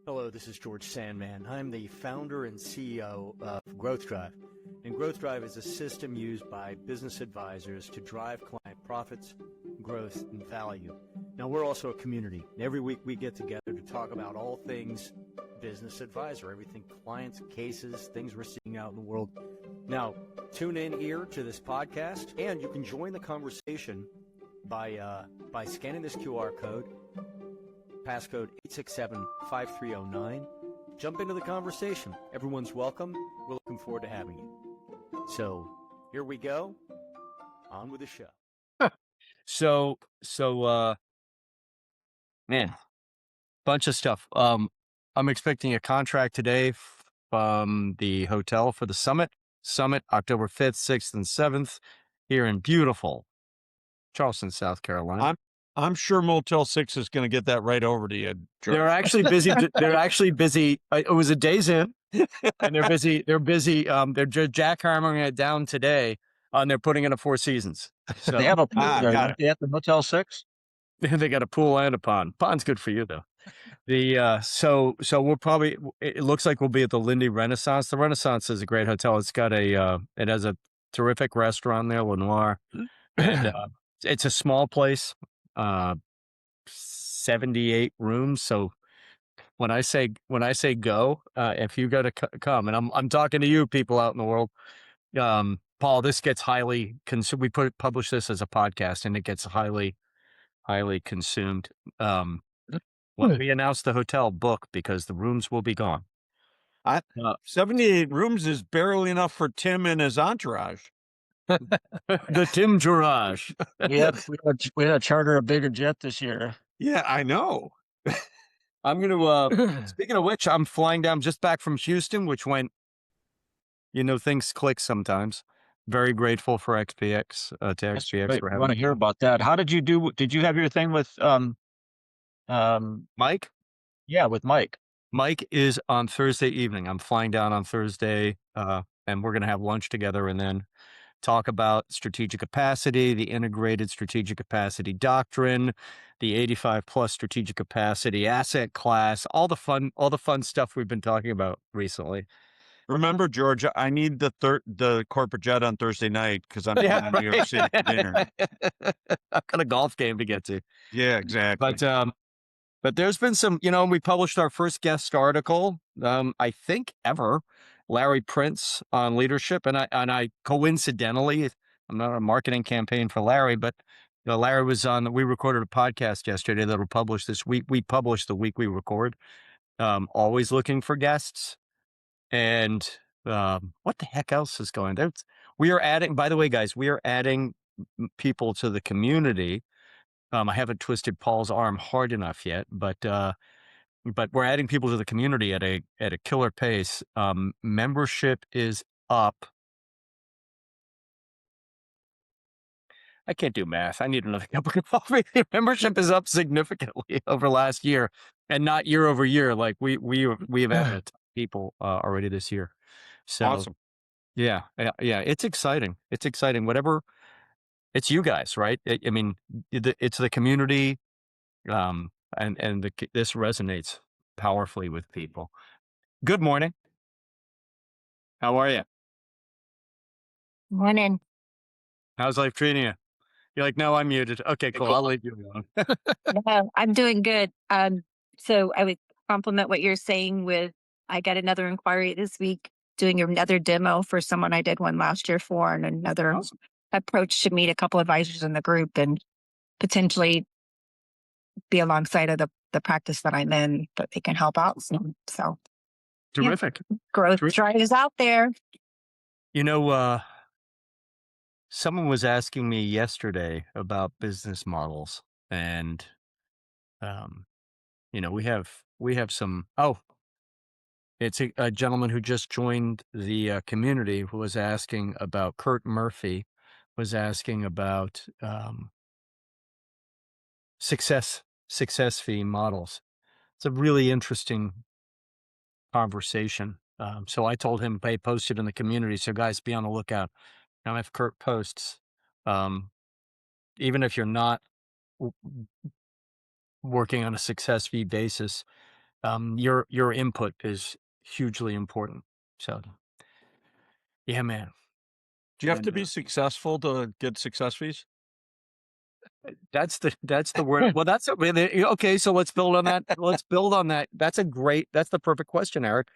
Hello, this is George Sandman. I'm the founder and CEO of Growth Drive. And Growth Drive is a system used by business advisors to drive client profits, growth, and value. Now, we're also a community. Every week we get together to talk about all things business advisor, everything clients, cases, things we're seeing out in the world. Now, tune in here to this podcast, and you can join the conversation by scanning this QR code, passcode 867-5309. Jump into the conversation. Everyone's welcome. We're looking forward to having you. So here we go. On with the show. So, man, bunch of stuff. I'm expecting a contract today from the hotel for the summit. October 5th, 6th, and 7th here in beautiful Charleston, South Carolina. I'm sure Motel 6 is going to get that right over to you, George. They're actually busy. They're actually busy. It was a day's in, and they're busy. They're jackhammering it down today, and they're putting in a Four Seasons. So They have a pool there. Don't they, at the Motel 6? they got a pool and a pond. Pond's good for you though. So we'll probably. It looks like we'll be at the Lindy Renaissance. The Renaissance is a great hotel. It's got it has a terrific restaurant there, Lenoir. And, it's a small place. 78 rooms. So when I say go, if you got to come, and I'm talking to you people out in the world, Paul, this gets highly consumed. We publish this as a podcast, and it gets highly consumed. When we announce the hotel, book, because the rooms will be gone. 78 rooms is barely enough for Tim and his entourage. The Tim Garage. We had to charter a bigger jet this year. Yeah, I know. I'm going to, speaking of which, I'm flying down just back from Houston, which went, things click sometimes. Very grateful for XPX, to XPX. Right. I want to hear about that. How did you do? Did you have your thing with, Mike? Yeah, with Mike. Mike is on Thursday evening. I'm flying down on Thursday, and we're going to have lunch together and then talk about strategic capacity, the integrated strategic capacity doctrine, the 85 plus strategic capacity asset class, all the fun stuff we've been talking about recently. Remember, George, I need the corporate jet on Thursday night because I'm going to New York City for dinner. I've got a golf game to get to. Yeah, exactly. But there's been some, we published our first guest article, I think ever, Larry Prince on leadership. And I coincidentally, I'm not on a marketing campaign for Larry, but Larry was we recorded a podcast yesterday that'll publish this week. We publish the week we record, always looking for guests. And what the heck else is going on? We are adding, by the way, guys, we are adding people to the community. I haven't twisted Paul's arm hard enough yet, but we're adding people to the community at a killer pace. Membership is up. I can't do math. I need another cup of coffee. Membership is up significantly over last year, and not year over year. Like we have added people already this year. So awesome. Yeah. It's exciting. It's exciting. Whatever. It's you guys, right? I mean, it's the community, and this resonates powerfully with people. Good morning. How are you? Morning. How's life treating you? You're like, no, I'm muted. Okay, cool. I'll leave you alone. No, I'm doing good. So I would compliment what you're saying with, I got another inquiry this week, doing another demo for someone I did one last year for, and another Awesome. approach to meet a couple of advisors in the group and potentially be alongside of the practice that I'm in, but they can help out. So Terrific. Growth Drive is out there. Someone was asking me yesterday about business models, and we have some. Oh, it's a gentleman who just joined the community who was asking about. Kurt Murphy was asking about success fee models. It's a really interesting conversation. So I told him, hey, post it in the community. So guys, be on the lookout. Now, if Kurt posts, even if you're not working on a success fee basis, your input is hugely important. So, yeah, man. Do you have And, to be successful to get success fees? that's the word. Well, okay. So let's build on that. Let's build on that. That's the perfect question, Eric,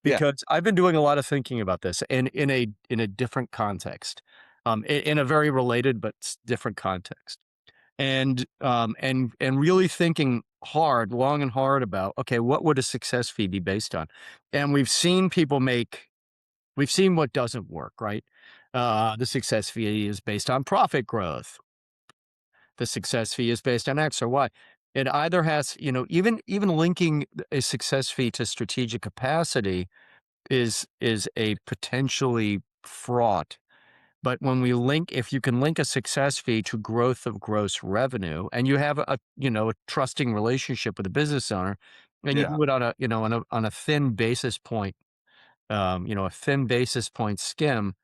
Yeah. because I've been doing a lot of thinking about this, and in a different context, in a very related but different context, and really thinking long and hard about, okay, what would a success fee be based on? And we've seen what doesn't work, right? The success fee is based on profit growth. The success fee is based on X or Y. It either has, even linking a success fee to strategic capacity is a potentially fraught. But if you can link a success fee to growth of gross revenue, and you have a trusting relationship with the business owner, and you Yeah. do it on a thin basis point, a thin basis point skim,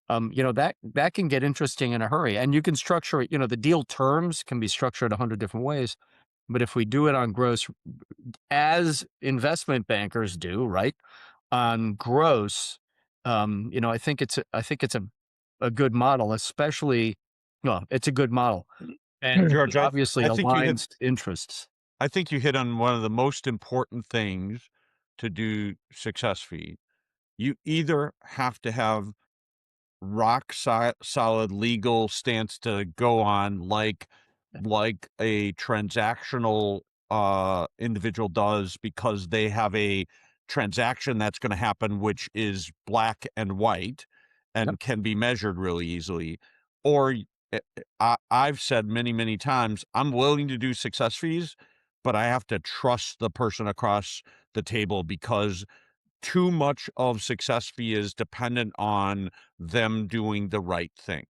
that can get interesting in a hurry. And you can structure it, the deal terms can be structured 100 different ways. But if we do it on gross, as investment bankers do, right, on gross, I think it's a good model, especially, well, it's a good model, and George, obviously I think you hit aligns interests. I think you hit on one of the most important things to do success fee. You either have to have solid legal stance to go on, like a transactional individual does, because they have a transaction that's going to happen which is black and white Yep. and can be measured really easily. Or I've said many times, I'm willing to do success fees, but I have to trust the person across the table, because too much of success fee is dependent on them doing the right thing.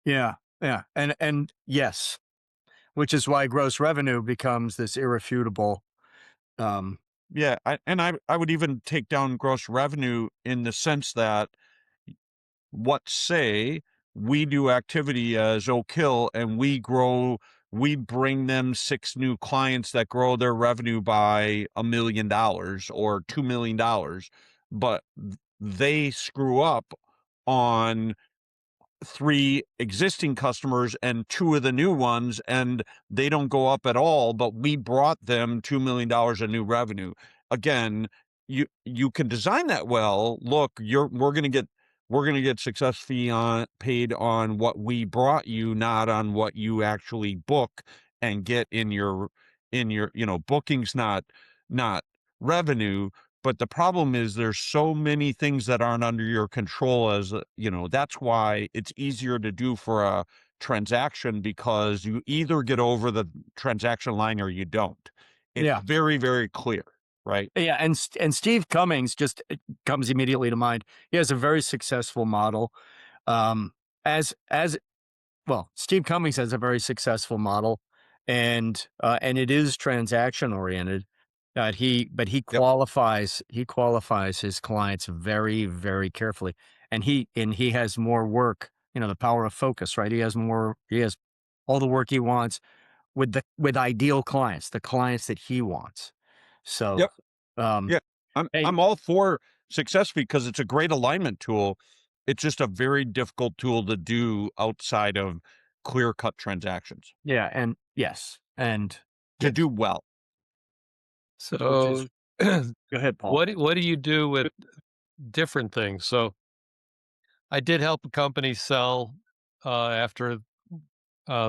Yeah, yeah, and yes, which is why gross revenue becomes this irrefutable. Yeah, I would even take down gross revenue in the sense that, say we do activity as Oak Hill and we bring them 6 new clients that grow their revenue by $1 million or $2 million, but they screw up on 3 existing customers and 2 of the new ones, and they don't go up at all, but we brought them $2 million in new revenue. Again, you can design that well. Look, we're going to get success fee paid on what we brought you, not on what you actually book and get in your bookings, not revenue. But the problem is there's so many things that aren't under your control, that's why it's easier to do for a transaction, because you either get over the transaction line or you don't. It's Yeah. very, very clear, right? Yeah, and Steve Cummings just comes immediately to mind. He has a very successful model. As well, Steve Cummings has a very successful model, and it is transaction oriented. But he Yep. qualifies his clients very, very carefully, and he has more work. The power of focus, right? He has all the work he wants with ideal clients, the clients that he wants. So, Yep. um, Yeah. hey, I'm all for success fee because it's a great alignment tool. It's just a very difficult tool to do outside of clear-cut transactions yeah, and yes, and to do well. So, go ahead, Paul. what do you do with different things? So, I did help a company sell after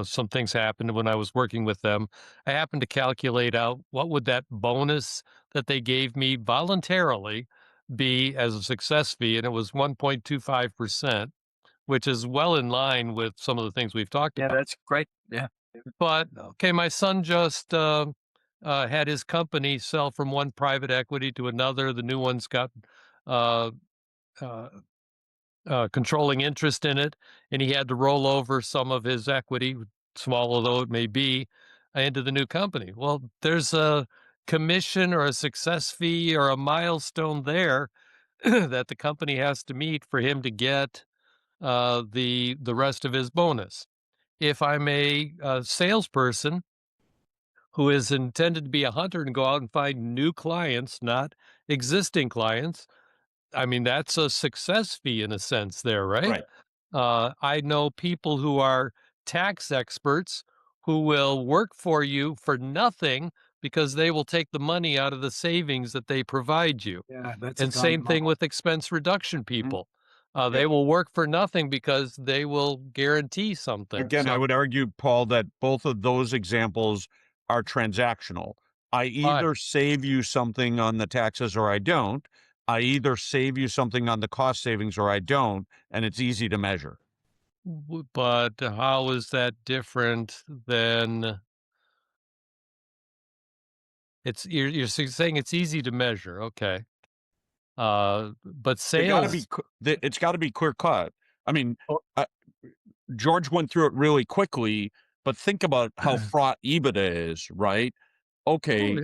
some things happened when I was working with them. I happened to calculate out what would that bonus that they gave me voluntarily be as a success fee, and it was 1.25%, which is well in line with some of the things we've talked Yeah, about. that's great. Yeah, But okay, my son just had his company sell from one private equity to another. The new one's got uh, uh, controlling interest in it, and he had to roll over some of his equity, small although it may be, into the new company. Well, there's a commission or a success fee or a milestone there that the company has to meet for him to get the rest of his bonus. If I'm a salesperson who is intended to be a hunter and go out and find new clients, not existing clients. I mean, that's a success fee in a sense there, right? I know people who are tax experts who will work for you for nothing because they will take the money out of the savings that they provide you. Yeah, that's a And common same thing model. with expense reduction people. Yep. They will work for nothing because they will guarantee something. Again, I would argue, Paul, that both of those examples are transactional. I either save you something on the taxes or I don't. I either save you something on the cost savings or I don't, and it's easy to measure. But how is that different than you're saying it's easy to measure, okay? But sales, It's got to be clear cut. I mean, Oh. George went through it really quickly, but think about how fraught EBITDA is, right? Okay,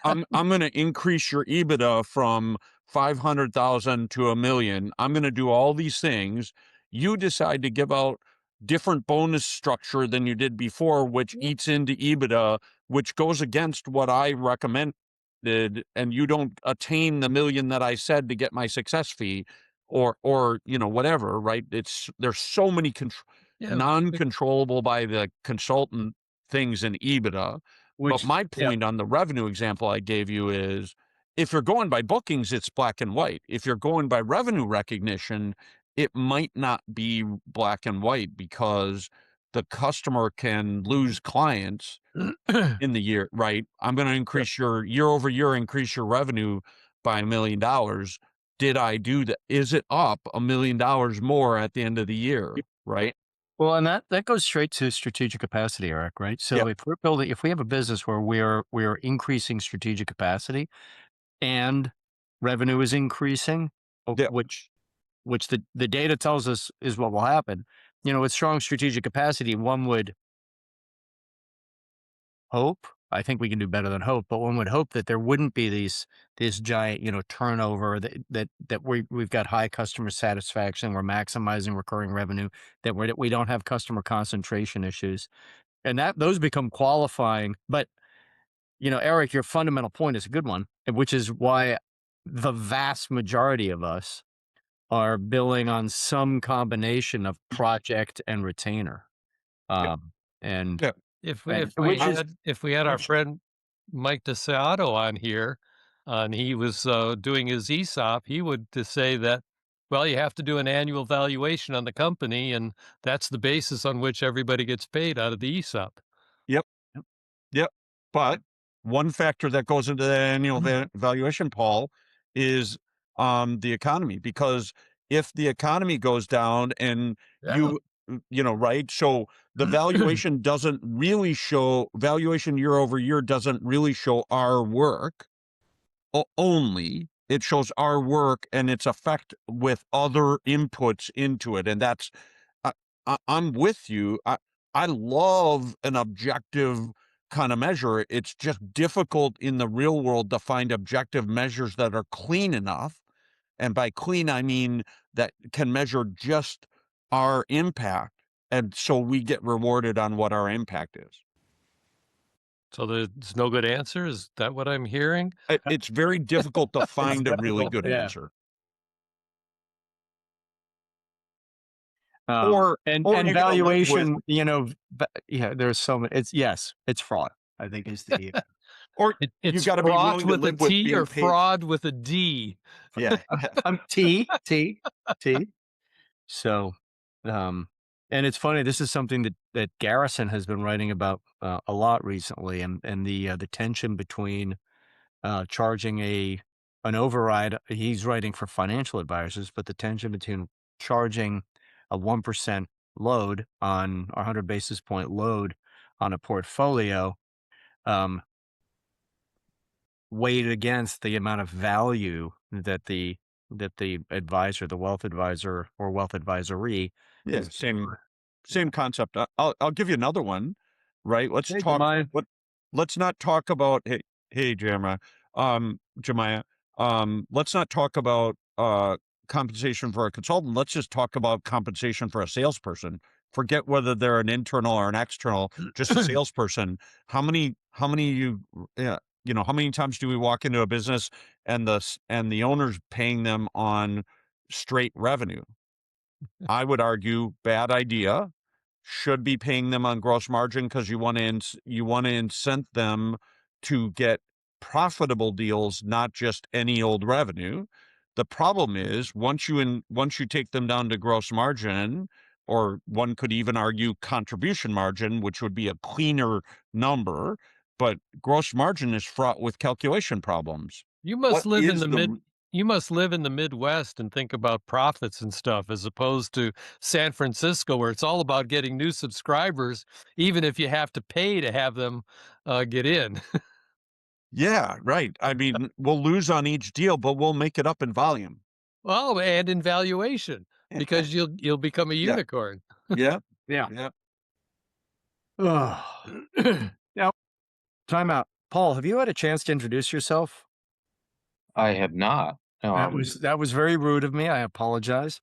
I'm going to increase your EBITDA from 500,000 to $1 million. I'm going to do all these things. You decide to give out different bonus structure than you did before, which eats into EBITDA, which goes against what I recommended, and you don't attain the $1 million that I said to get my success fee, or whatever, right? There's so many non-controllable by the consultant things in EBITDA. But my point on the revenue example I gave you is, if you're going by bookings, it's black and white. If you're going by revenue recognition, it might not be black and white because the customer can lose clients in the year, right? I'm going to increase your year over year, increase your revenue by $1 million. Did I do that? Is it up $1 million more at the end of the year, right? Well, and that goes straight to strategic capacity, Eric, right? So if we have a business where we're increasing strategic capacity and revenue is increasing, which the data tells us is what will happen. With strong strategic capacity, one would hope, I think we can do better than hope, but one would hope that there wouldn't be this giant, turnover, that we've got high customer satisfaction, we're maximizing recurring revenue, that we don't have customer concentration issues, and that those become qualifying. But Eric, your fundamental point is a good one, which is why the vast majority of us are billing on some combination of project and retainer. And if And- we had our friend Mike DeSato on here, and he was doing his ESOP, he would to say that, well, you have to do an annual valuation on the company, and that's the basis on which everybody gets paid out of the ESOP. Yep. But one factor that goes into the annual valuation, Paul, is the economy. Because if the economy goes down and right? So the valuation doesn't really show, valuation year over year doesn't really show our work only. It shows our work and its effect with other inputs into it. And that's, I'm with you. I love an objective kind of measure. It's just difficult in the real world to find objective measures that are clean enough. And by clean, I mean that can measure just our impact. And so we get rewarded on what our impact is. So there's no good answer? Is that what I'm hearing? It's very difficult to find a really good answer. Or valuation, there's so many. It's fraud, I think is the. Or it's you got to be willing to with a live with T being or paid. fraud with a D. Yeah. I'm T. So, and it's funny. This is something that Garrison has been writing about a lot recently, and the tension between charging an override. He's writing for financial advisors, but the tension between charging a 1% load on 100 basis point load on a portfolio, weighed against the amount of value that the advisor, the wealth advisor or wealth advisory, same concept. I'll give you another one, right? Let's not talk about Jemiah. Let's not talk about compensation for a consultant. Let's just talk about compensation for a salesperson. Forget whether they're an internal or an external, just a salesperson. How many how many how many times do we walk into a business and the owner's paying them on straight revenue? I would argue bad idea. Should be paying them on gross margin because you want to incent them to get profitable deals, not just any old revenue. The problem is once you take them down to gross margin, or one could even argue contribution margin, which would be a cleaner number, but gross margin is fraught with calculation problems. You must What live in is the you must live in the Midwest and think about profits and stuff, as opposed to San Francisco, where it's all about getting new subscribers, even if you have to pay to have them get in. Yeah, right. I mean, we'll lose on each deal, but we'll make it up in volume. Oh, and in valuation, because you'll become a Yeah. unicorn. Yeah. Yeah. Yeah. Now, time out. Paul, have you had a chance to introduce yourself? I have not. That was very rude of me. I apologize.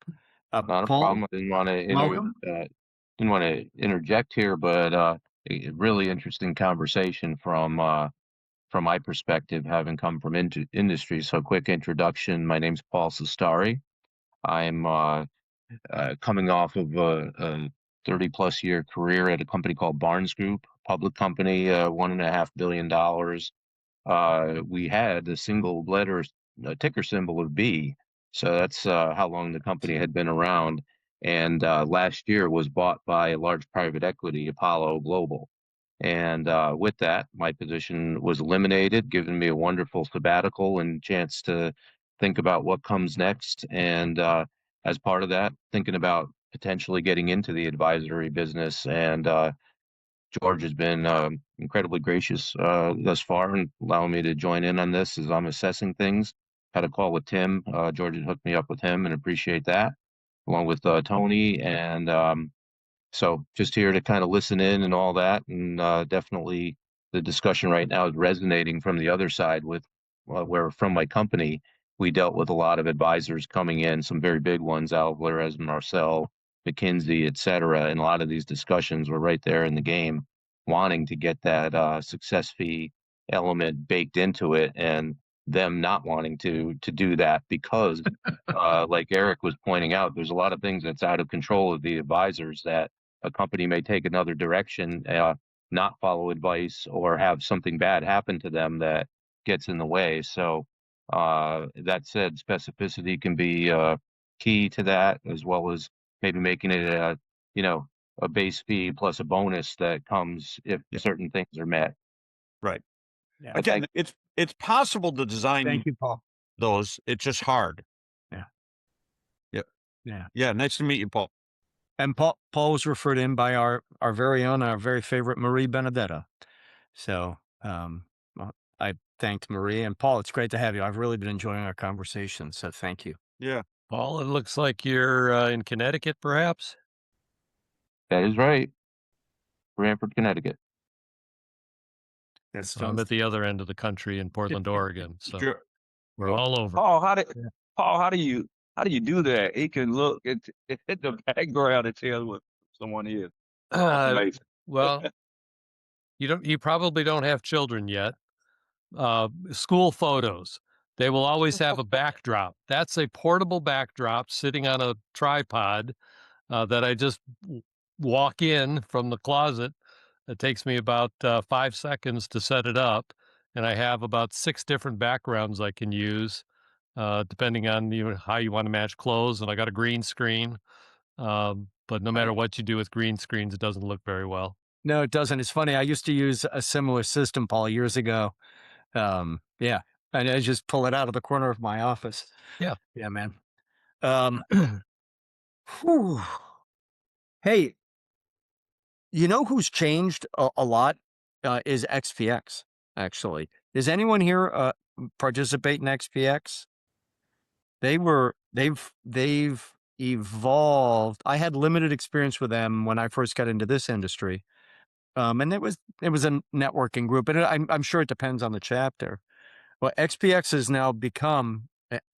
Not a Paul, problem. I didn't want to welcome. didn't want to interject here, but a really interesting conversation from my perspective, having come from industry. So, quick introduction. My name's Paul Sestari. I'm coming off of a 30-plus year career at a company called Barnes Group, public company, $1.5 billion. We had a single letter, ticker symbol of B. So that's how long the company had been around. And last year was bought by a large private equity, Apollo Global. And with that, my position was eliminated, giving me a wonderful sabbatical and chance to think about what comes next. And as part of that, thinking about potentially getting into the advisory business. And George has been incredibly gracious thus far and allowing me to join in on this as I'm assessing things. Had a call with Tim. George had hooked me up with him and appreciate that, along with Tony. And so just here to kind of listen in and all that. And definitely the discussion right now is resonating from the other side with where from my company, we dealt with a lot of advisors coming in, some very big ones, Alvarez, Marcel, McKinsey, et cetera. And a lot of these discussions were right there in the game, wanting to get that success fee element baked into it, and them not wanting to do that because, like Eric was pointing out, there's a lot of things that's out of control of the advisors that a company may take another direction, not follow advice, or have something bad happen to them that gets in the way. So that said, specificity can be key to that, as well as maybe making it a base fee plus a bonus that comes if certain things are met. Right. Yeah. Again, it's possible to design Thank you, Paul. those. It's just hard. Yeah. Yep. Yeah. Yeah. Nice to meet you, Paul. And Paul was referred in by our very own, our very favorite Marie Benedetta. So well, I thanked Marie and Paul. It's great to have you. I've really been enjoying our conversation. So thank you. Yeah. Paul, it looks like you're in Connecticut, perhaps? That is right. Branford, Connecticut. That's I'm at the other end of the country in Portland, Oregon. So Sure. we're all over. Paul, how do you do that? He can look at the background and tell what someone is. That's amazing. Well, you probably don't have children yet. School photos, they will always have a backdrop. That's a portable backdrop sitting on a tripod that I just walk in from the closet. It takes me about 5 seconds to set it up, and I have about 6 different backgrounds I can use, depending on how you want to match clothes. And I got a green screen, but no matter what you do with green screens, it doesn't look very well. No, it doesn't. It's funny. I used to use a similar system, Paul, years ago. Yeah. And I just pull it out of the corner of my office. Yeah. Yeah, man. Whew. Hey, you know who's changed a lot is XPX, actually. Does anyone here participate in XPX? They've evolved. I had limited experience with them when I first got into this industry. And it was a networking group, and I'm sure it depends on the chapter. Well, XPX has now become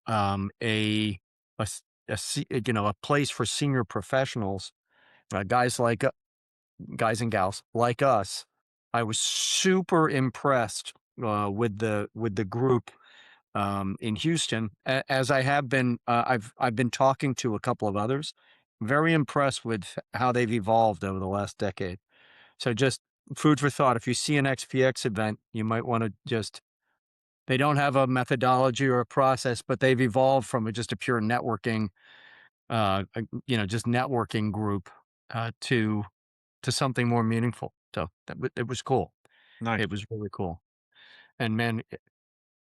a place for senior professionals, guys and gals like us, I was super impressed with the group in Houston, as I have been. I've been talking to a couple of others. Very impressed with how they've evolved over the last decade. So just food for thought. If you see an XPX event, you might want to just. They don't have a methodology or a process, but they've evolved from just a pure networking, just networking group to something more meaningful. So it was cool. Nice. It was really cool. And man,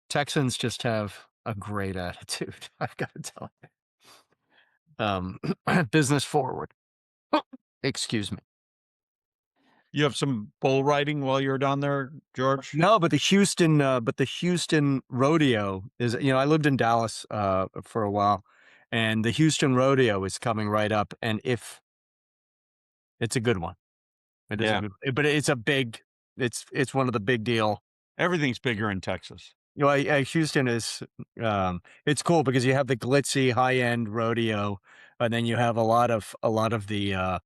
Texans just have a great attitude. I've got to tell you. Business forward. Excuse me. You have some bull riding while you're down there, George? No, but the Houston rodeo is, I lived in Dallas for a while, and the Houston rodeo is coming right up. And if it's a good one, it is Yeah. a good, but it's one of the big deal. Everything's bigger in Texas. Houston is, it's cool because you have the glitzy high end rodeo, and then you have a lot of the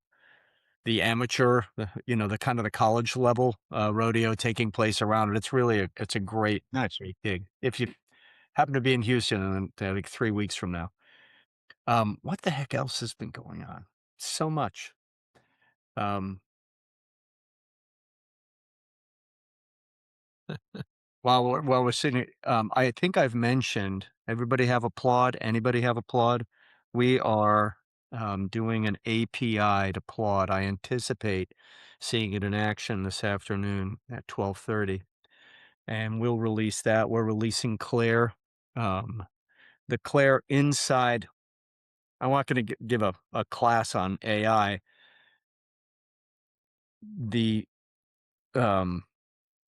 amateur, the kind of the college level rodeo taking place around it. It's really it's a great Nice. gig. If you happen to be in Houston in like 3 weeks from now. What the heck else has been going on? So much. While we're sitting, I think I've mentioned, everybody have Applaud? Anybody have Applaud? We are doing an API to Applaud. I anticipate seeing it in action this afternoon at 12:30, and we'll release that. We're releasing Claire, the Claire inside. I'm not going to give a class on AI. The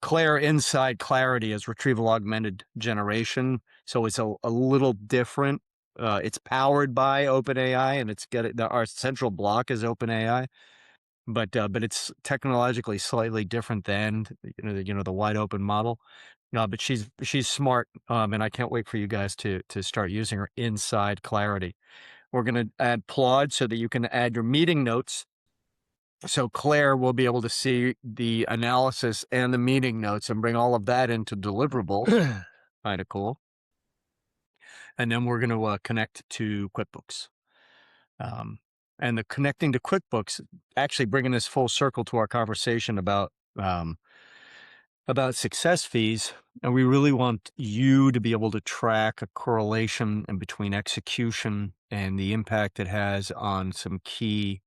Claire inside Clarity is retrieval augmented generation, so it's a little different. It's powered by OpenAI, and our central block is OpenAI, but it's technologically slightly different than the wide open model. But she's smart, and I can't wait for you guys to start using her inside Clarity. We're going to add Claude so that you can add your meeting notes. So Claire will be able to see the analysis and the meeting notes and bring all of that into deliverables. Kind of cool. And then we're going to connect to QuickBooks. And the connecting to QuickBooks, actually bringing this full circle to our conversation about success fees. And we really want you to be able to track a correlation in between execution and the impact it has on some key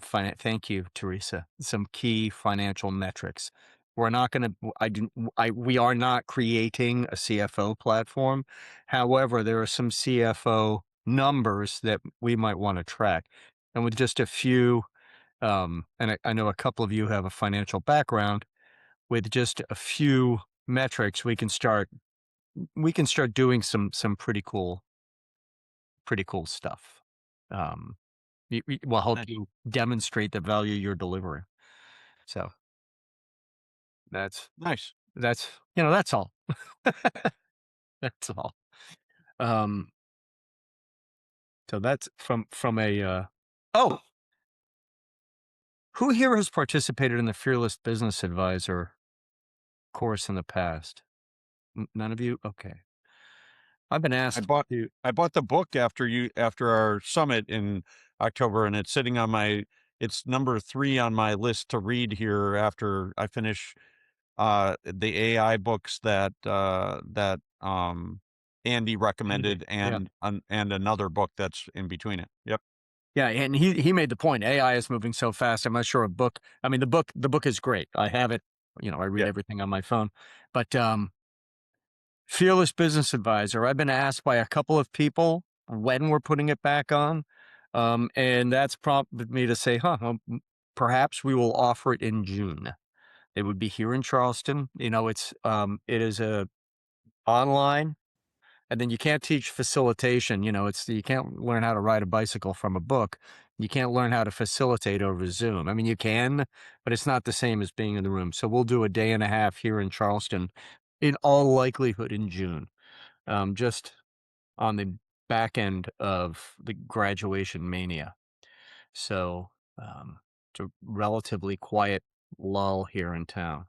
thank you, Teresa. Some key financial metrics. We're not going to, we are not creating a CFO platform. However, there are some CFO numbers that we might want to track. And with just a few, and I know a couple of you have a financial background, with just a few metrics, we can start doing some pretty cool stuff. Will help you demonstrate the value you're delivering. So that's Nice. that's all. That's all. So that's from a oh, who here has participated in the Fearless Business Advisor course in the past? None of you? Okay. I've been asked. I bought the book after our summit in October, and it's sitting on it's number 3 on my list to read here after I finish the AI books that Andy recommended, and another book that's in between it. Yep. Yeah, and he made the point. AI is moving so fast. I'm not sure a book. I mean, the book is great. I have it. I read everything on my phone. But Fearless Business Advisor, I've been asked by a couple of people when we're putting it back on, and that's prompted me to say, perhaps we will offer it in June. It would be here in Charleston. It is a online, and then you can't teach facilitation. You can't learn how to ride a bicycle from a book. You can't learn how to facilitate over Zoom. I mean, you can, but it's not the same as being in the room. So we'll do a day and a half here in Charleston, in all likelihood in June, just on the back end of the graduation mania. So it's a relatively quiet lull here in town.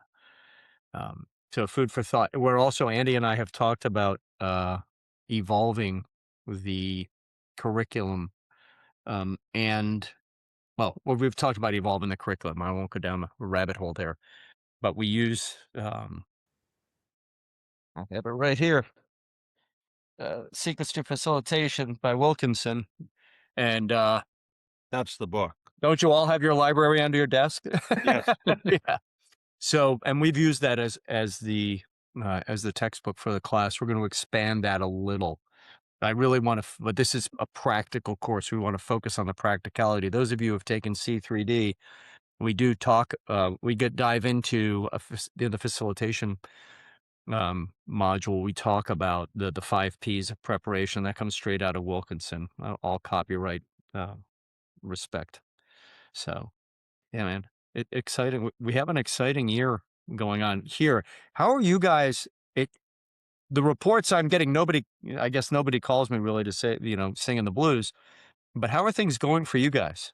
So food for thought. We're also, Andy and I have talked about evolving the curriculum. And well, we've talked about evolving the curriculum. I won't go down the rabbit hole there, but we use, I have it right here. Secrets to Facilitation by Wilkinson. And That's the book. don't you all have your library under your desk? Yes. Yeah. So, and we've used that as the textbook for the class. We're going to expand that a little. I really want to, but this is a practical course. We want to focus on the practicality. Those of you who have taken C3D, we do talk, dive into the facilitation module. We talk about the 5 Ps of preparation that comes straight out of Wilkinson, all copyright respect. So, yeah, man, exciting. We have an exciting year going on here. How are you guys? The reports I'm getting, I guess nobody calls me really to say, singing the blues, but how are things going for you guys?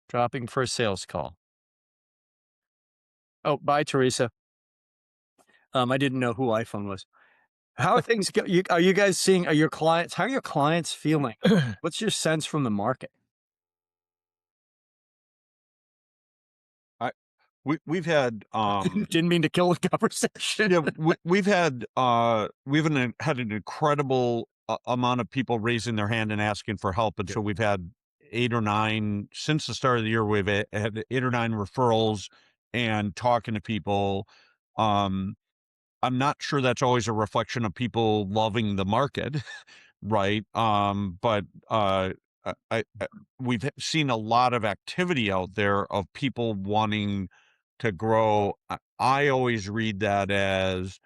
Dropping first sales call. Oh, bye, Teresa. I didn't know who iPhone was. How are things are you guys seeing, how are your clients feeling? What's your sense from the market? We've had Didn't mean to kill the conversation. yeah, we've had an incredible amount of people raising their hand and asking for help, and so we've had 8 or 9 since the start of the year. We've had 8 or 9 referrals and talking to people. I'm not sure that's always a reflection of people loving the market, right? But we've seen a lot of activity out there of people wanting to grow. I always read that as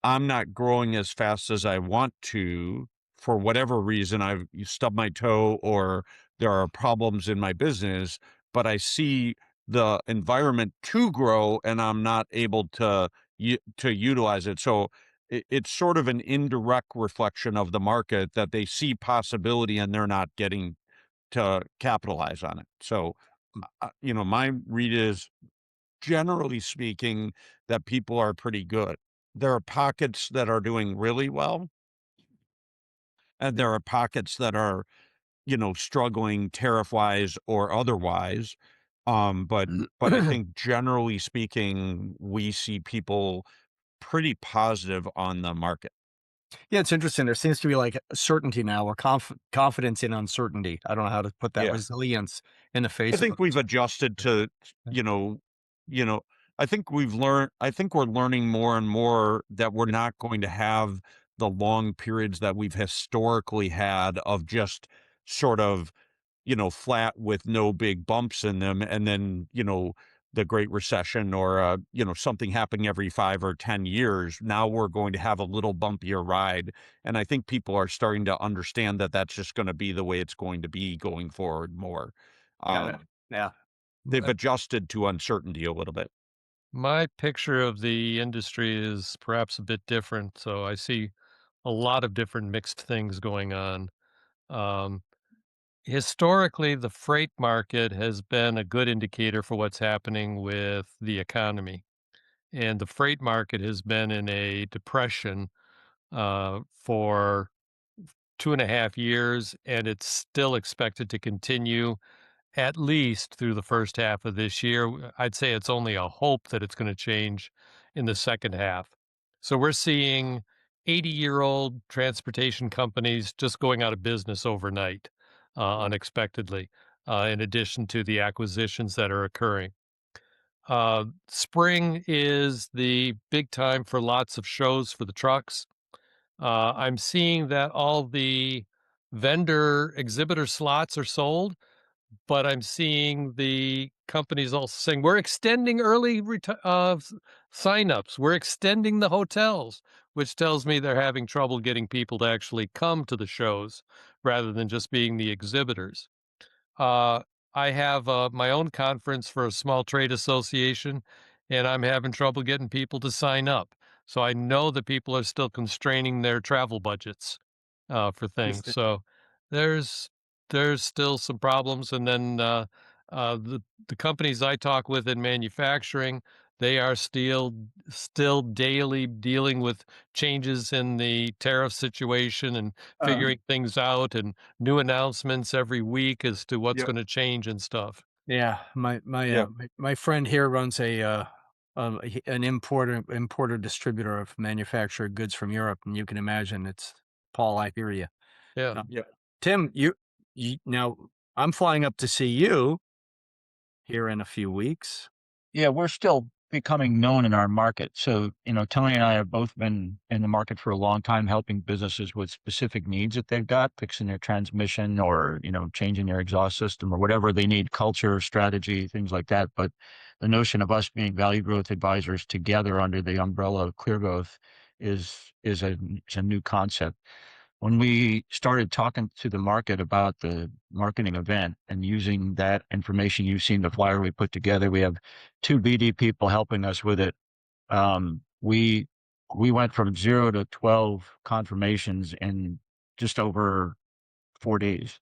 I'm not growing as fast as I want to for whatever reason. I've stubbed my toe or there are problems in my business, but I see the environment to grow and I'm not able to utilize it. So it's sort of an indirect reflection of the market that they see possibility and they're not getting to capitalize on it. So, my read is, generally speaking, that people are pretty good. There are pockets that are doing really well, and there are pockets that are, struggling tariff-wise or otherwise. But I think generally speaking, we see people pretty positive on the market. Yeah, it's interesting. There seems to be like certainty now, or confidence in uncertainty. I don't know how to put that. Yeah. Resilience in the face. I think we've adjusted to, I think we're learning more and more that we're not going to have the long periods that we've historically had of just sort of, flat with no big bumps in them. And then, the Great Recession or, something happening every 5 or 10 years. Now we're going to have a little bumpier ride. And I think people are starting to understand that that's just going to be the way it's going to be going forward more. Yeah. They've adjusted to uncertainty a little bit. My picture of the industry is perhaps a bit different. So I see a lot of different mixed things going on. Historically, the freight market has been a good indicator for what's happening with the economy. And the freight market has been in a depression for 2.5 years, and it's still expected to continue at least through the first half of this year. I'd say it's only a hope that it's going to change in the second half. So we're seeing 80-year-old transportation companies just going out of business overnight, unexpectedly, in addition to the acquisitions that are occurring. Spring is the big time for lots of shows for the trucks. I'm seeing that all the vendor exhibitor slots are sold, but I'm seeing the companies also saying, we're extending early signups. We're extending the hotels, which tells me they're having trouble getting people to actually come to the shows rather than just being the exhibitors. I have my own conference for a small trade association, and I'm having trouble getting people to sign up. So I know that people are still constraining their travel budgets for things. So there's still some problems. And then the companies I talk with in manufacturing, they are still daily dealing with changes in the tariff situation and figuring things out, and new announcements every week as to what's Yep. going to change and stuff. Yeah, my friend here runs an importer distributor of manufactured goods from Europe, and you can imagine it's Paul. I hear you. Yeah. Yeah. Tim, you now I'm flying up to see you here in a few weeks. Yeah, we're still becoming known in our market. So, Tony and I have both been in the market for a long time, helping businesses with specific needs that they've got, fixing their transmission or, changing their exhaust system or whatever they need, culture, strategy, things like that. But the notion of us being value growth advisors together under the umbrella of Clear Growth is a new concept. When we started talking to the market about the marketing event and using that information, you've seen the flyer we put together. We have 2 BD people helping us with it. We went from 0 to 12 confirmations in just over 4 days.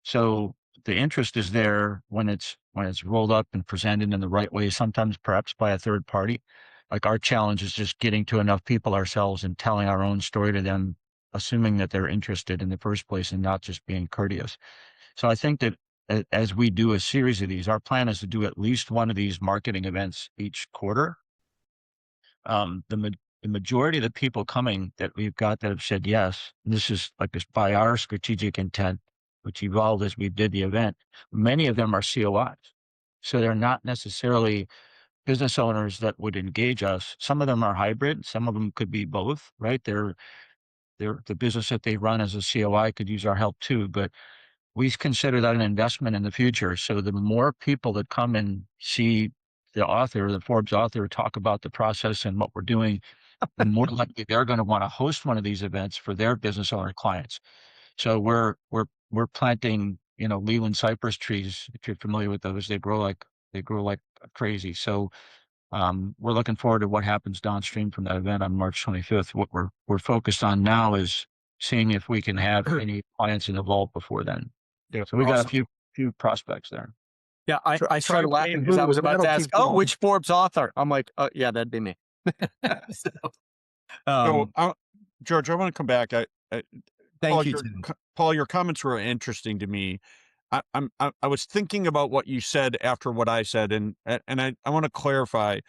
So the interest is there when it's rolled up and presented in the right way, sometimes perhaps by a third party. Like our challenge is just getting to enough people ourselves and telling our own story to them, assuming that they're interested in the first place and not just being courteous. So I think that as we do a series of these, our plan is to do at least one of these marketing events each quarter. The majority of the people coming that we've got that have said yes, and this is like this by our strategic intent, which evolved as we did the event. Many of them are COIs. So they're not necessarily business owners that would engage us. Some of them are hybrid. Some of them could be both, right? They're the business that they run as a COI could use our help too, but we consider that an investment in the future. So the more people that come and see the author, the Forbes author, talk about the process and what we're doing, the more likely they're going to want to host one of these events for their business owner clients. So we're planting, Leland cypress trees. If you're familiar with those, they grow like crazy. So we're looking forward to what happens downstream from that event on March 25th. What we're focused on now is seeing if we can have any clients in the vault before then. Yeah. So we got Awesome. a few prospects there. Yeah, I Try started laughing paying because I who, was about that'll to ask, keep going. which Forbes author? I'm like, yeah, that'd be me. So, George, I want to come back. thank you, Tim. Paul, your comments were interesting to me. I was thinking about what you said after what I said, and I want to clarify.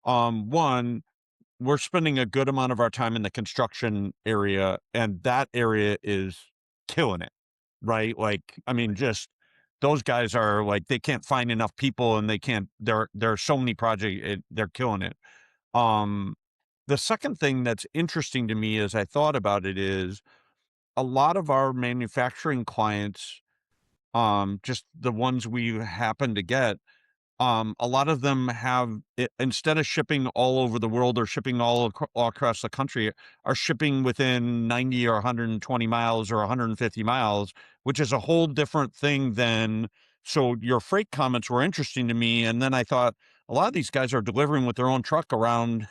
One, we're spending a good amount of our time in the construction area, and that area is killing it, right? Like, I mean, just those guys are like, they can't find enough people, and there are so many projects, they're killing it. The second thing that's interesting to me as I thought about it is a lot of our manufacturing clients, just the ones we happen to get, a lot of them have, instead of shipping all over the world or shipping all across the country, are shipping within 90 or 120 miles or 150 miles, which is a whole different thing than. So your freight comments were interesting to me. And then I thought a lot of these guys are delivering with their own truck around,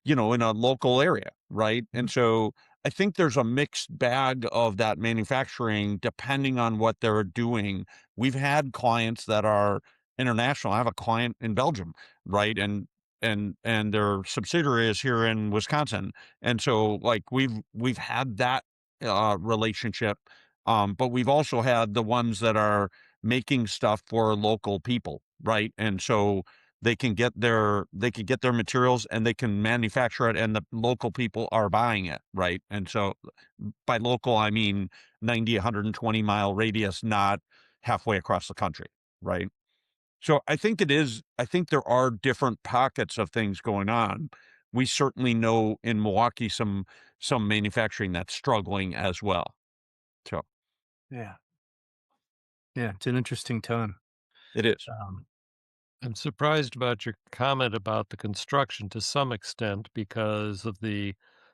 in a local area, right? And so I think there's a mixed bag of that manufacturing depending on what they're doing. We've had clients that are international. I have a client in Belgium, right? And their subsidiary is here in Wisconsin. And so like we've had that relationship. But we've also had the ones that are making stuff for local people, right? And so they can get their materials and they can manufacture it, and the local people are buying it, right? And so by local, I mean 90, 120 mile radius, not halfway across the country, right? So I think there are different pockets of things going on. We certainly know in Milwaukee some manufacturing that's struggling as well. So Yeah, it's an interesting time. it is. I'm surprised about your comment about the construction to some extent because of the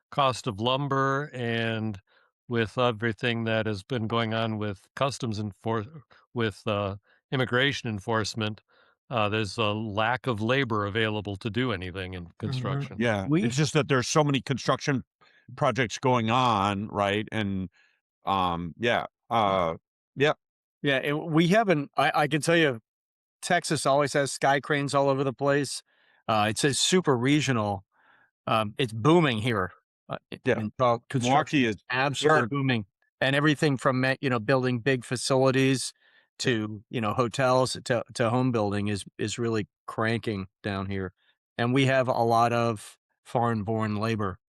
cost of lumber, and with everything that has been going on with immigration enforcement. There's a lack of labor available to do anything in construction. Yeah, it's just that there's so many construction projects going on, right? And yeah. Yeah, we haven't. I can tell you, Texas always has sky cranes all over the place. It's a super regional. It's booming here. Yeah. Construction Milwaukee is is absolutely very- booming, and everything from building big facilities to hotels to home building is really cranking down here, and we have a lot of foreign-born labor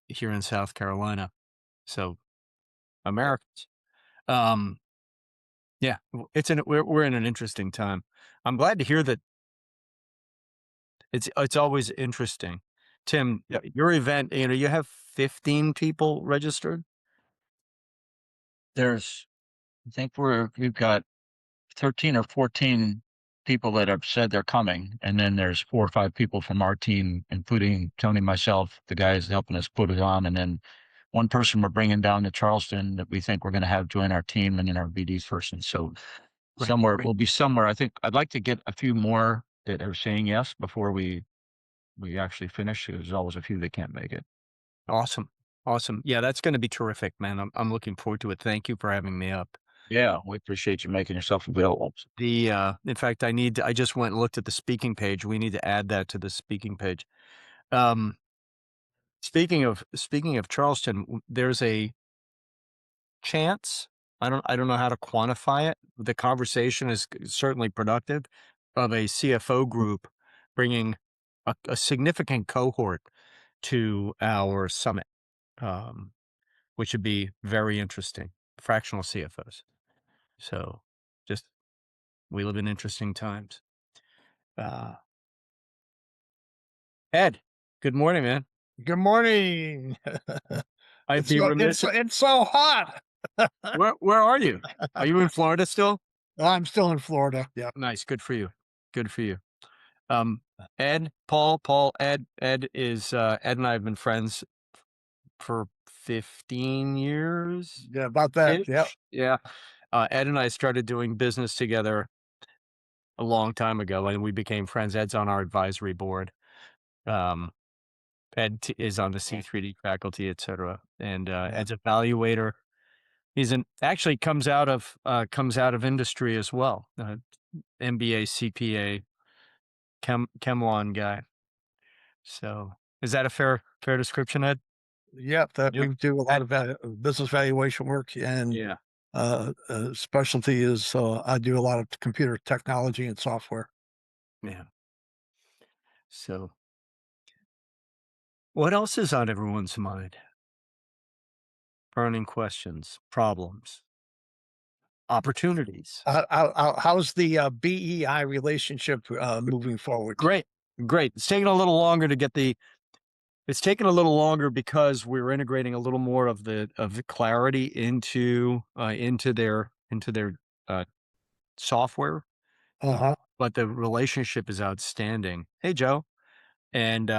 here in South Carolina. So Americans. Yeah, we're in an interesting time. I'm glad to hear that. It's always interesting. Tim, Yeah. your event, you have 15 people registered. I think we've got 13 or 14 people that have said they're coming. And then there's 4 or 5 people from our team, including Tony, myself, the guys helping us put it on. And then one person we're bringing down to Charleston that we think we're going to have join our team, and then our BD person. So Great, we'll be somewhere. I think I'd like to get a few more that are saying yes before we actually finish. There's always a few that can't make it. Awesome. Yeah, that's going to be terrific, man. I'm looking forward to it. Thank you for having me up. Yeah, we appreciate you making yourself available. In fact, I just went and looked at the speaking page. We need to add that to the speaking page. Speaking of Charleston, there's a chance. I don't know how to quantify it. The conversation is certainly productive of a CFO group bringing a significant cohort to our summit, which would be very interesting. Fractional CFOs. So we live in interesting times. Ed, good morning, man. Good morning. I'd be remiss. It's so hot. Where are you? Are you in Florida still? I'm still in Florida. Yeah. Nice. Good for you. Ed, Paul, Ed is, Ed and I have been friends for 15 years. Yeah, about that. Yeah. Yeah. Ed and I started doing business together a long time ago, and we became friends. Ed's on our advisory board. Ed is on the C3D faculty, et cetera. And Ed's a evaluator. Actually comes out of industry as well. MBA, CPA, Chem guy. So is that a fair description, Ed? Yep. We do a lot of business valuation work, and specialty is I do a lot of computer technology and software. Yeah. So what else is on everyone's mind? Burning questions, problems, opportunities. How's the BEI relationship moving forward? Great. It's taking a little longer to get it's taken a little longer because we're integrating a little more of the clarity into their software. But the relationship is outstanding. Hey, Joe. And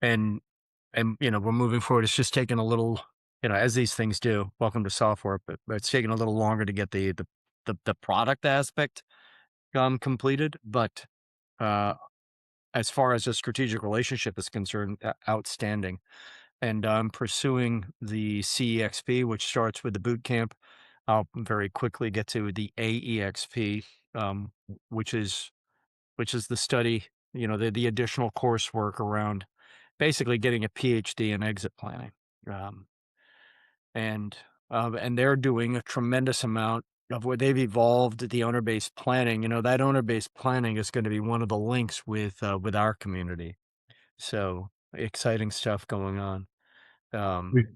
we're moving forward. It's just taking a little, as these things do. Welcome to software, but it's taking a little longer to get the product aspect completed. But as far as a strategic relationship is concerned, outstanding. And I'm pursuing the CEXP, which starts with the boot camp. I'll very quickly get to the AEXP, which is the study, the additional coursework around basically getting a PhD in exit planning. And they're doing a tremendous amount of what they've evolved, the owner-based planning. That owner-based planning is going to be one of the links with our community. So exciting stuff going on. Ed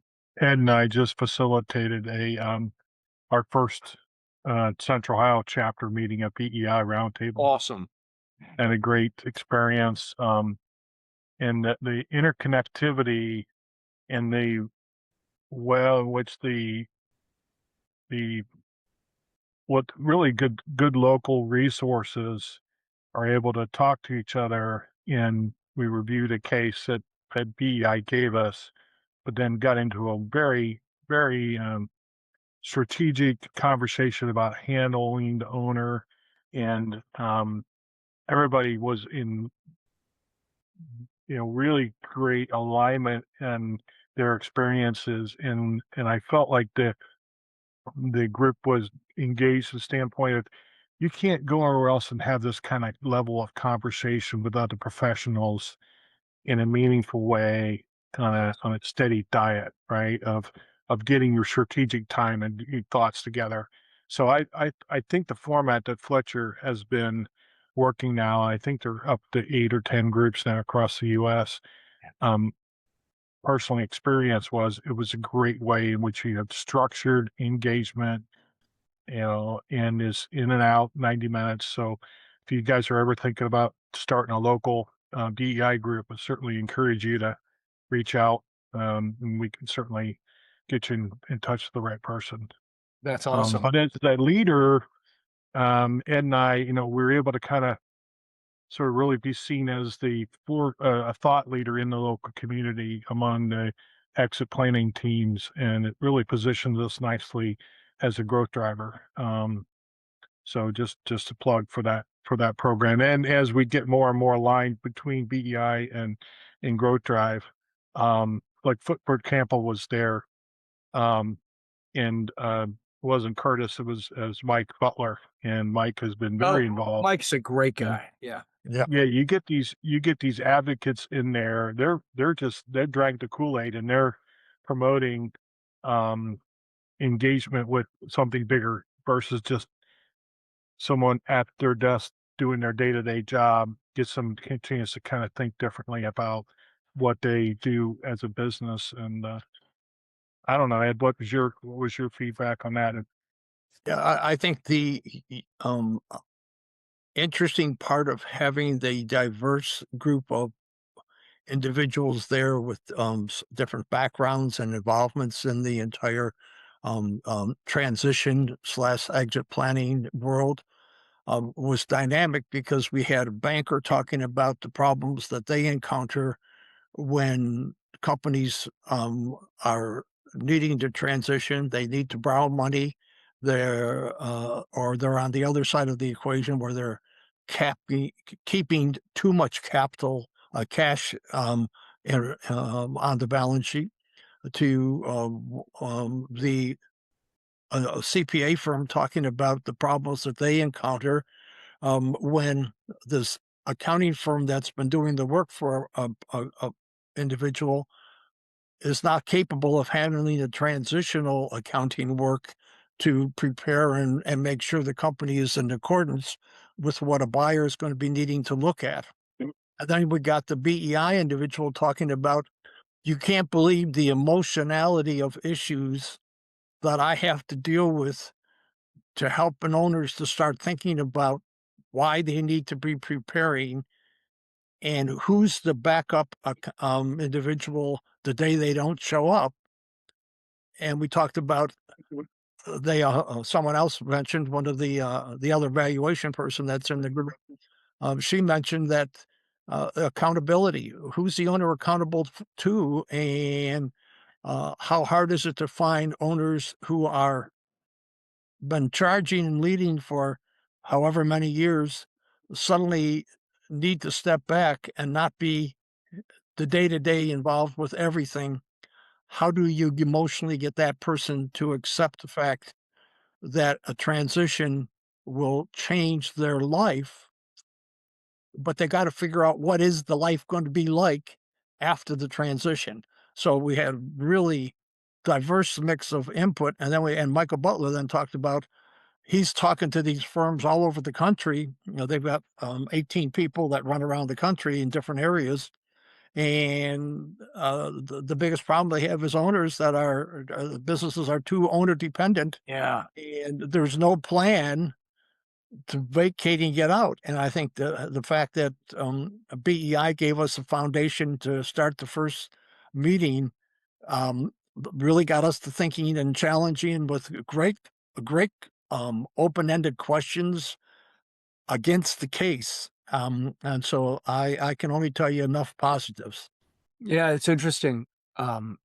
and I just facilitated our first Central Ohio chapter meeting at PEI Roundtable. Awesome. And a great experience. And the interconnectivity and what really good local resources are able to talk to each other. And we reviewed a case that PEI gave us, but then got into a very, very strategic conversation about handling the owner, and everybody was in really great alignment and their experiences, and I felt like the group was engaged from the standpoint of you can't go anywhere else and have this kind of level of conversation with other professionals in a meaningful way, kind of on a steady diet, right? Of getting your strategic time and your thoughts together. So I think the format that Fletcher has been working now, I think they're up to 8 or 10 groups now across the U.S. Personally experience was it was a great way in which you have structured engagement, and is in and out 90 minutes. So if you guys are ever thinking about starting a local DEI group, I certainly encourage you to reach out, and we can certainly get you in touch with the right person. That's awesome. But as the leader, Ed and I, we're able to kind of sort of really be seen as a thought leader in the local community among the exit planning teams, and it really positions us nicely as a growth driver. So just a plug for that program. And as we get more and more aligned between BEI and Growth Drive, like Footbird Campbell was there, and it wasn't Curtis, it was Mike Butler, and Mike has been very involved. Mike's a great guy. Yeah. You get these advocates in there. They're drank the Kool-Aid, and they're promoting engagement with something bigger versus just someone at their desk doing their day-to-day job. Gets them a chance to kind of think differently about what they do as a business. And I don't know, Ed, what was your feedback on that? Yeah, I think the interesting part of having the diverse group of individuals there with different backgrounds and involvements in the entire transition / exit planning world was dynamic, because we had a banker talking about the problems that they encounter when companies are needing to transition. They need to borrow money. Or they're on the other side of the equation where they're keeping too much cash on the balance sheet. To the CPA firm talking about the problems that they encounter when this accounting firm that's been doing the work for a individual is not capable of handling the transitional accounting work to prepare and make sure the company is in accordance with what a buyer is going to be needing to look at. And then we got the BEI individual talking about, you can't believe the emotionality of issues that I have to deal with to help an owners to start thinking about why they need to be preparing and who's the backup individual the day they don't show up. And we talked about someone else mentioned, one of the other valuation person that's in the group. She mentioned that accountability. Who's the owner accountable to, and how hard is it to find owners who are been charging and leading for however many years suddenly need to step back and not be the day-to-day involved with everything. How do you emotionally get that person to accept the fact that a transition will change their life, but they got to figure out what is the life going to be like after the transition? So we had really diverse mix of input. And then Michael Butler then talked about, he's talking to these firms all over the country. They've got 18 people that run around the country in different areas. And the biggest problem they have is owners that businesses are too owner dependent. Yeah. And there's no plan to vacate and get out. And I think the fact that BEI gave us a foundation to start the first meeting really got us to thinking and challenging with great open-ended questions against the case. And so I can only tell you enough positives. Yeah, it's interesting.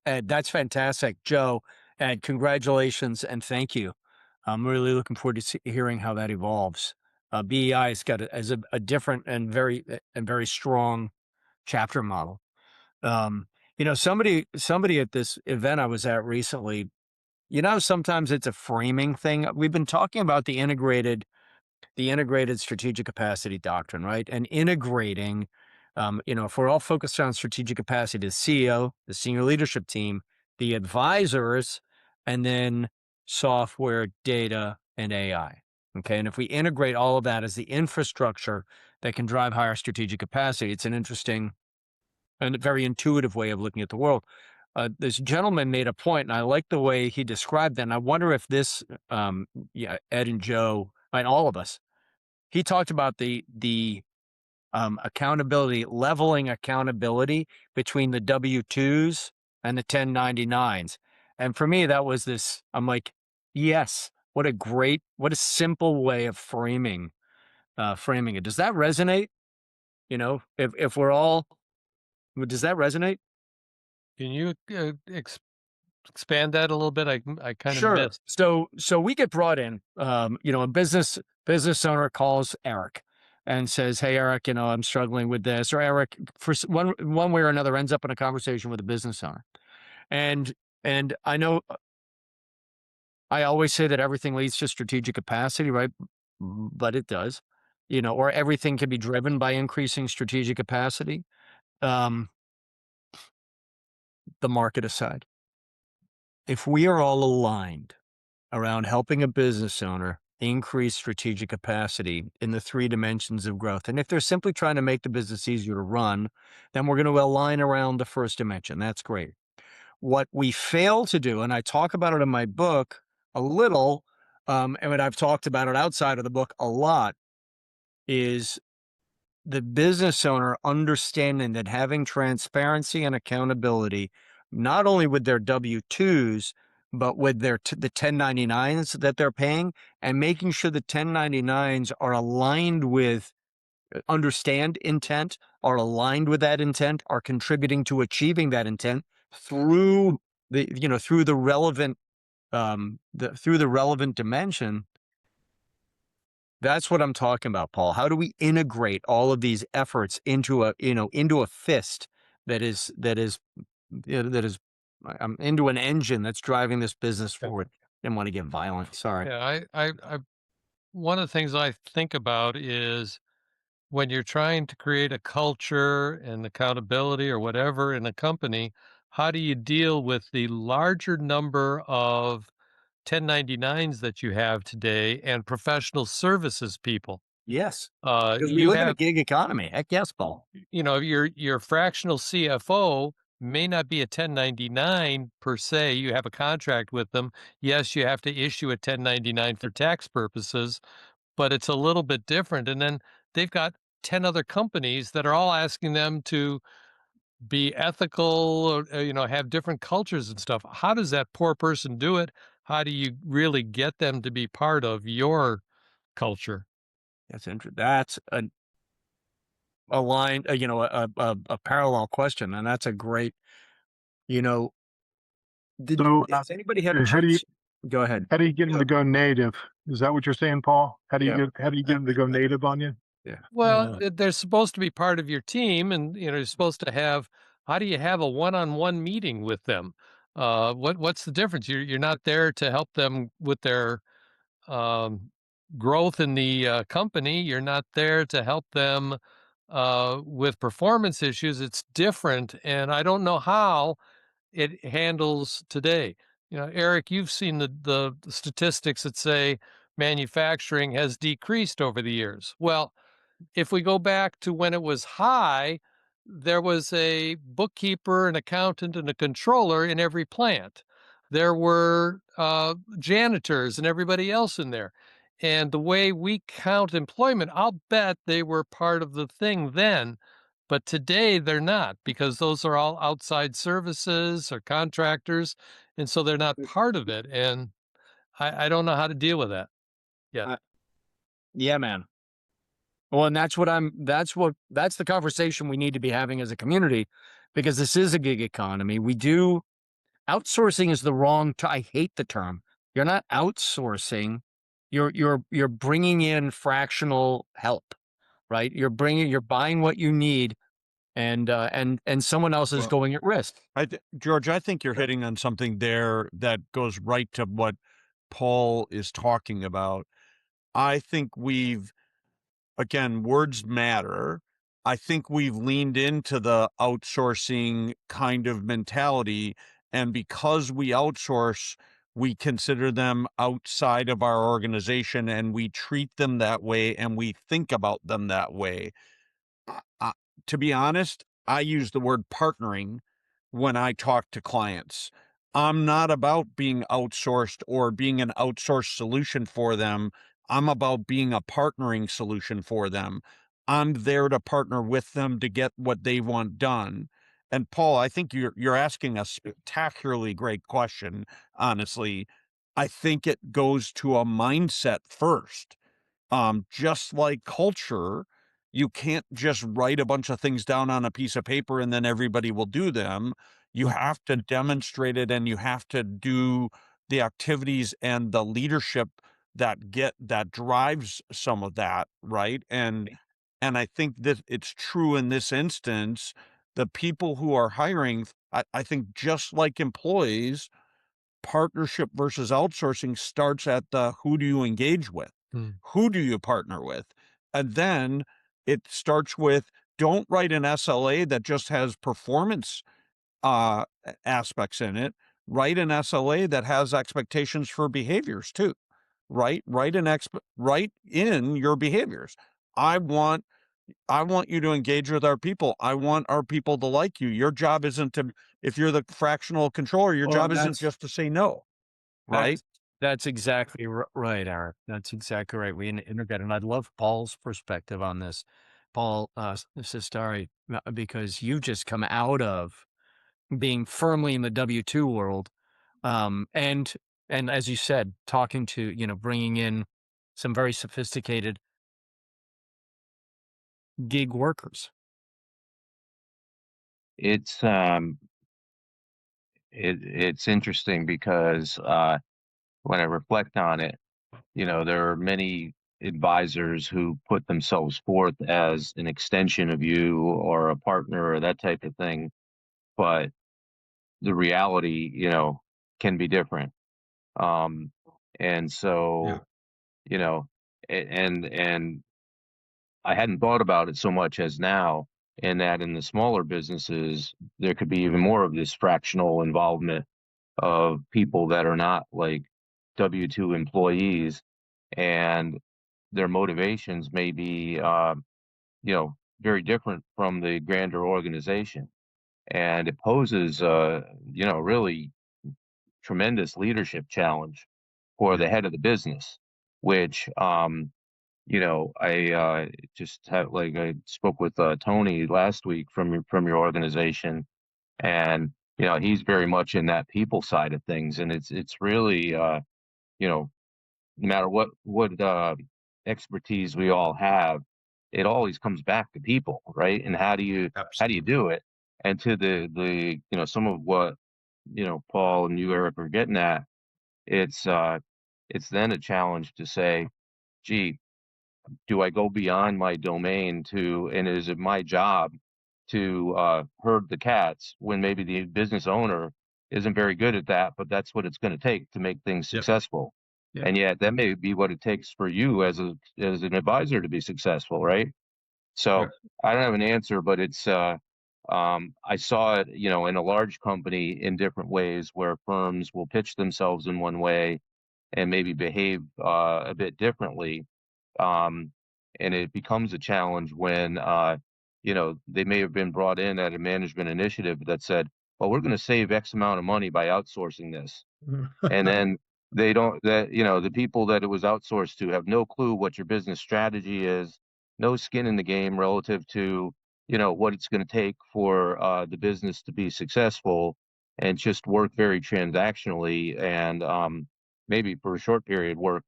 Ed, that's fantastic. Joe, Ed, congratulations and thank you. I'm really looking forward to hearing how that evolves. BEI has got a different and very strong chapter model. Somebody at this event I was at recently, sometimes it's a framing thing. We've been talking about the integrated the integrated strategic capacity doctrine, right? And integrating, if we're all focused on strategic capacity, the CEO, the senior leadership team, the advisors, and then software, data, and AI. Okay. And if we integrate all of that as the infrastructure that can drive higher strategic capacity, it's an interesting and very intuitive way of looking at the world. This gentleman made a point, and I like the way he described that. And I wonder if this, Ed and Joe, and all of us, he talked about the accountability, leveling accountability between the W-2s and the 1099s. And for me, that was this, I'm like, yes, what a simple way of framing it. Does that resonate? If we're all, does that resonate? Can you expand that a little bit? I kind of Sure. missed. So we get brought in, a business owner calls Eric and says, "Hey, Eric, I'm struggling with this," or Eric, for one way or another, ends up in a conversation with a business owner. And I know I always say that everything leads to strategic capacity, right? But it does, or everything can be driven by increasing strategic capacity. The market aside, if we are all aligned around helping a business owner increase strategic capacity in the 3 dimensions of growth. And if they're simply trying to make the business easier to run, then we're going to align around the first dimension. That's great. What we fail to do, and I talk about it in my book a little, and I've talked about it outside of the book a lot, is the business owner understanding that having transparency and accountability, not only with their W-2s, but with the 1099s that they're paying, and making sure the 1099s are aligned with, understand intent, are aligned with that intent, are contributing to achieving that intent through the relevant dimension. That's what I'm talking about, Paul. How do we integrate all of these efforts into a fist that is into an engine that's driving this business forward? Didn't want to get violent. Sorry. Yeah, I one of the things I think about is when you're trying to create a culture and accountability or whatever in a company, how do you deal with the larger number of 1099s that you have today and professional services people? Yes, because we You live in a have, gig economy. Heck yes, Paul. your fractional CFO may not be a 1099 per se. You have a contract with them. Yes, you have to issue a 1099 for tax purposes, but it's a little bit different. And then they've got 10 other companies that are all asking them to be ethical or, have different cultures and stuff. How does that poor person do it? How do you really get them to be part of your culture? That's interesting. That's a line, a parallel question, and that's a great. So, Has anybody had a how do you chance? Go ahead. get them to go native? Is that what you're saying, Paul? How do you get them to go native on you? Yeah. Well, they're supposed to be part of your team, and you're supposed to have. How do you have a one-on-one meeting with them? What's the difference? You're not there to help them with their um, growth in the company. You're not there to help them with performance issues. It's different, and I don't know how it handles today. Eric, you've seen the statistics that say manufacturing has decreased over the years. Well, if we go back to when it was high, there was a bookkeeper, an accountant, and a controller in every plant. There were janitors and everybody else in there. And the way we count employment, I'll bet they were part of the thing then. But today they're not, because those are all outside services or contractors. And so they're not part of it. And I don't know how to deal with that yet. Yeah, man. Well, and that's the conversation we need to be having as a community, because this is a gig economy. Outsourcing is the wrong, I hate the term. You're not outsourcing. You're bringing in fractional help, right? You're buying what you need, and someone else is going at risk. George, I think you're hitting on something there that goes right to what Paul is talking about. I think again, words matter. I think we've leaned into the outsourcing kind of mentality. And because we outsource, we consider them outside of our organization and we treat them that way and we think about them that way. Uh, to be honest, I use the word partnering when I talk to clients. I'm not about being outsourced or being an outsourced solution for them. I'm about being a partnering solution for them. I'm there to partner with them to get what they want done. And Paul, I think you're asking a spectacularly great question, honestly. I think it goes to a mindset first. Just like culture, you can't just write a bunch of things down on a piece of paper and then everybody will do them. You have to demonstrate it and you have to do the activities and the leadership that drives some of that, right? And I think that it's true in this instance. The people who are hiring, I think just like employees, partnership versus outsourcing starts at the who do you engage with? Who do you partner with? And then it starts with don't write an SLA that just has performance aspects in it. Write an SLA that has expectations for behaviors too. Write in your behaviors. I want you to engage with our people. I want our people to like you. Your job isn't to, if you're the fractional controller, your Well, job isn't just to say no, right? That's exactly right, Eric. That's exactly right. We integrate, and I love Paul's perspective on this, Paul Sistari, because you just come out of being firmly in the W-2 world, and as you said, talking to bringing in some very sophisticated gig workers. It's it's interesting because when I reflect on it, there are many advisors who put themselves forth as an extension of you or a partner or that type of thing, but the reality, can be different. And so, you know, and I hadn't thought about it so much as now, in that in the smaller businesses, there could be even more of this fractional involvement of people that are not like W-2 employees, and their motivations may be, very different from the grander organization. And it poses, really tremendous leadership challenge for the head of the business, which, I just had, like, I spoke with Tony last week from your organization, and he's very much in that people side of things, and it's really no matter what expertise we all have, it always comes back to people, right? And how do you do it? And to the some of what Paul and you, Eric, are getting at, it's it's then a challenge to say, gee, do I go beyond my domain and is it my job to herd the cats when maybe the business owner isn't very good at that, but that's what it's going to take to make things successful. Yep. And yet that may be what it takes for you as an advisor to be successful, right? So I don't have an answer, but it's I saw it, in a large company in different ways where firms will pitch themselves in one way and maybe behave a bit differently. Um, and it becomes a challenge when, they may have been brought in at a management initiative that said, well, we're going to save X amount of money by outsourcing this. And then the people that it was outsourced to have no clue what your business strategy is, no skin in the game relative to, what it's going to take for the business to be successful, and just work very transactionally, and maybe for a short period work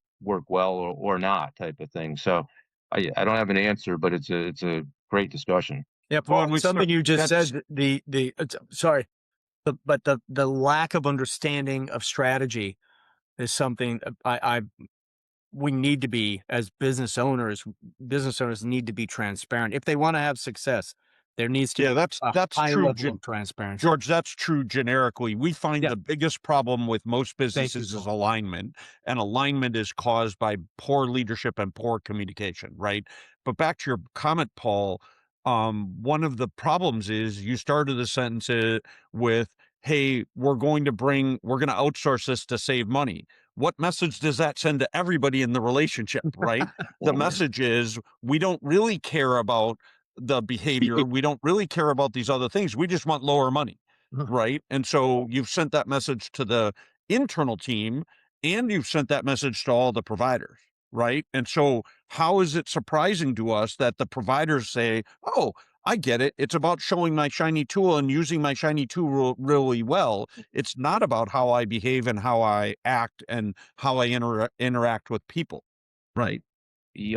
well or not, type of thing. So I don't have an answer, but it's a great discussion. Yeah, Paul, something you just said, sorry, but the lack of understanding of strategy is something we need to be, as business owners need to be transparent if they want to have success. There needs to Yeah, be that's a high true, level of transparency. George. That's true generically. We find Yeah. the biggest problem with most businesses is Paul. alignment, and alignment is caused by poor leadership and poor communication, right? But back to your comment, Paul, one of the problems is you started the sentence with, hey, we're going to outsource this to save money. What message does that send to everybody in the relationship, right? The message is we don't really care about the behavior. We don't really care about these other things. We just want lower money, right? And so you've sent that message to the internal team and you've sent that message to all the providers, right? And so how is it surprising to us that the providers say, oh, I get it. It's about showing my shiny tool and using my shiny tool really well. It's not about how I behave and how I act and how I interact with people, right?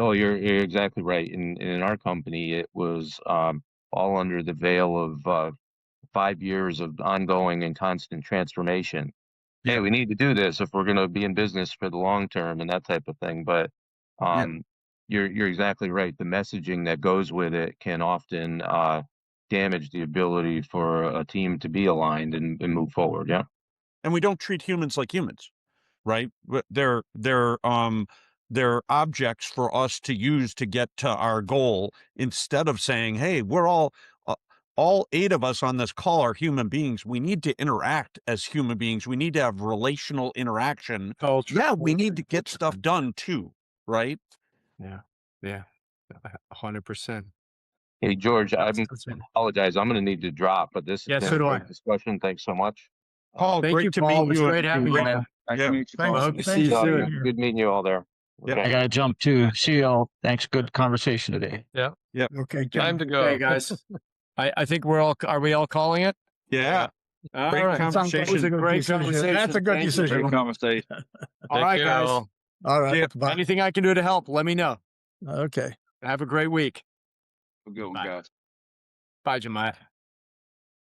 Oh, you're exactly right. In our company, it was all under the veil of 5 years of ongoing and constant transformation. Hey, Yeah. we need to do this if we're going to be in business for the long term and that type of thing. But you're exactly right. The messaging that goes with it can often damage the ability for a team to be aligned and move forward. Yeah. And we don't treat humans like humans, right? They're objects for us to use to get to our goal instead of saying, hey, we're all 8 of us on this call are human beings. We need to interact as human beings. We need to have relational interaction. Yeah, we need to get stuff done too, right? Yeah. 100%. Hey, George, I That's it. apologize. I'm going to need to drop, but this has Yeah, been so a do great I. discussion. Thanks so much. Paul, Thank great you, to Paul. meet It's you. great having you. Nice to meet you, Paul. Hope to see you soon. Good meeting you all there. Yep. I got to jump too. See y'all. Thanks. Good conversation today. Yeah. Yep. Okay, Time to go. Hey, guys. I think are we all calling it? Yeah. All Great right. conversation. That was a good Great decision. conversation. That's a good Thank you. decision. Great conversation. All Take right, care, guys. all. All right. Yep. Bye. Anything I can do to help, let me know. Okay. Have a great week. Good one, Bye. guys. Bye, Jemiah.